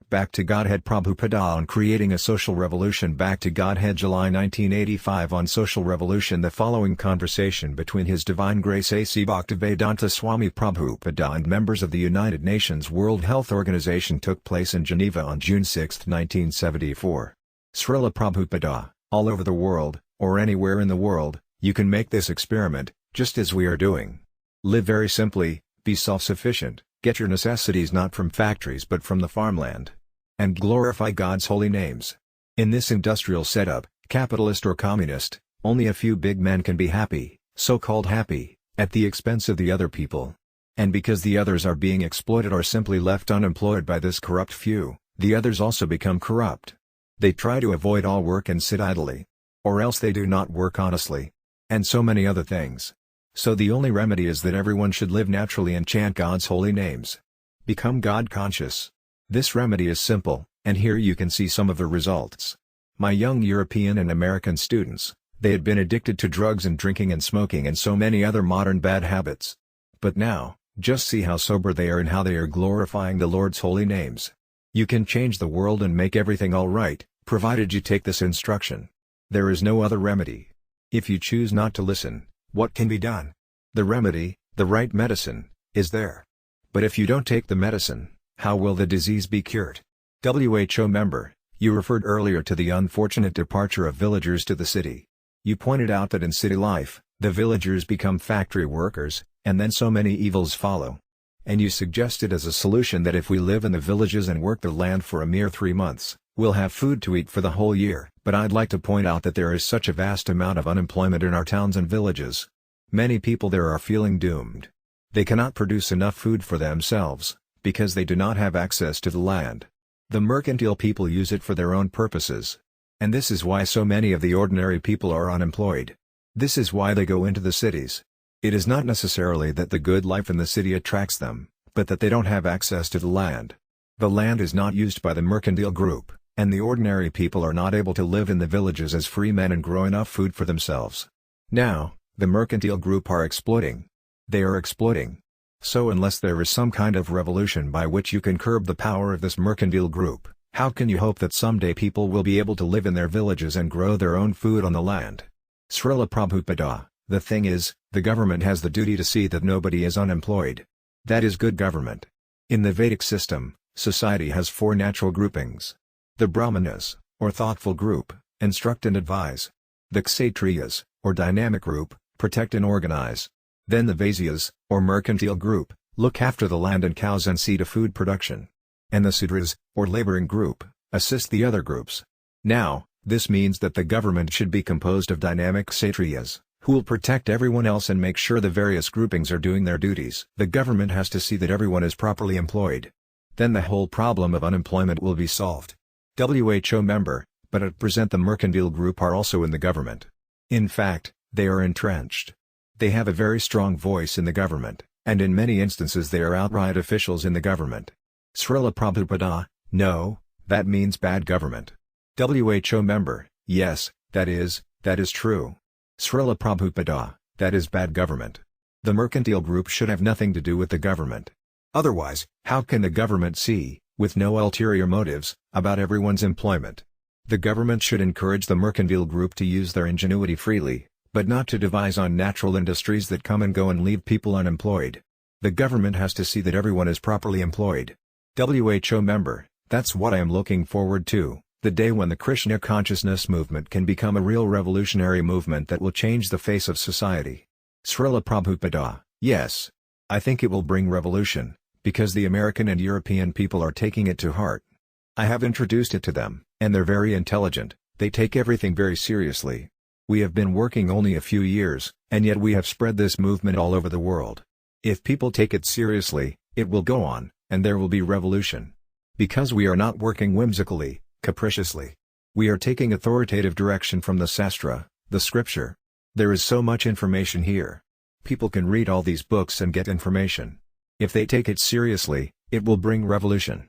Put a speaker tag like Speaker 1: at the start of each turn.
Speaker 1: Back to Godhead Prabhupada on creating a social revolution. Back to Godhead, July 1985. On social revolution, the following conversation between His Divine Grace A.C. Bhaktivedanta Swami Prabhupada and members of the United Nations World Health Organization took place in Geneva on June 6, 1974. Srila Prabhupada, all over the world, or anywhere in the world, you can make this experiment, just as we are doing. Live very simply, be self-sufficient, get your necessities not from factories but from the farmland. And glorify God's holy names. In this industrial setup, capitalist or communist, only a few big men can be happy, so-called happy, at the expense of the other people. And because the others are being exploited or simply left unemployed by this corrupt few, the others also become corrupt. They try to avoid all work and sit idly. Or else they do not work honestly. And so many other things. So the only remedy is that everyone should live naturally and chant God's holy names. Become God conscious. This remedy is simple, and here you can see some of the results. My young European and American students, they had been addicted to drugs and drinking and smoking and so many other modern bad habits. But now, just see how sober they are and how they are glorifying the Lord's holy names. You can change the world and make everything all right, provided you take this instruction. There is no other remedy. If you choose not to listen, what can be done? The remedy, the right medicine, is there. But if you don't take the medicine, how will the disease be cured? WHO member, you referred earlier to the unfortunate departure of villagers to the city. You pointed out that in city life, the villagers become factory workers, and then so many evils follow. And you suggested as a solution that if we live in the villages and work the land for a mere 3 months, we'll have food to eat for the whole year. But I'd like to point out that there is such a vast amount of unemployment in our towns and villages. Many people there are feeling doomed. They cannot produce enough food for themselves, because they do not have access to the land. The mercantile people use it for their own purposes. And this is why so many of the ordinary people are unemployed. This is why they go into the cities. It is not necessarily that the good life in the city attracts them, but that they don't have access to the land. The land is not used by the mercantile group, and the ordinary people are not able to live in the villages as free men and grow enough food for themselves. Now, the mercantile group are exploiting. They are exploiting. So unless there is some kind of revolution by which you can curb the power of this mercantile group, how can you hope that someday people will be able to live in their villages and grow their own food on the land? Srila Prabhupada, the thing is, the government has the duty to see that nobody is unemployed. That is good government. In the Vedic system, society has 4 natural groupings. The Brahmanas, or thoughtful group, instruct and advise. The Kshatriyas, or dynamic group, protect and organize. Then the Vaisyas, or mercantile group, look after the land and cows and see to food production. And the Sudras, or laboring group, assist the other groups. Now, this means that the government should be composed of dynamic Kshatriyas, who will protect everyone else and make sure the various groupings are doing their duties. The government has to see that everyone is properly employed. Then the whole problem of unemployment will be solved. WHO member, but at present the mercantile group are also in the government. In fact, they are entrenched. They have a very strong voice in the government, and in many instances they are outright officials in the government. Srila Prabhupada, no, that means bad government. WHO member, yes, that is true. Srila Prabhupada, that is bad government. The mercantile group should have nothing to do with the government. Otherwise, how can the government see, with no ulterior motives, about everyone's employment? The government should encourage the mercantile group to use their ingenuity freely, but not to devise unnatural industries that come and go and leave people unemployed. The government has to see that everyone is properly employed. WHO member, that's what I am looking forward to, the day when the Krishna consciousness movement can become a real revolutionary movement that will change the face of society. Srila Prabhupada, yes. I think it will bring revolution, because the American and European people are taking it to heart. I have introduced it to them, and they're very intelligent, they take everything very seriously. We have been working only a few years, and yet we have spread this movement all over the world. If people take it seriously, it will go on, and there will be revolution. Because we are not working whimsically, capriciously. We are taking authoritative direction from the Sastra, the scripture. There is so much information here. People can read all these books and get information. If they take it seriously, it will bring revolution.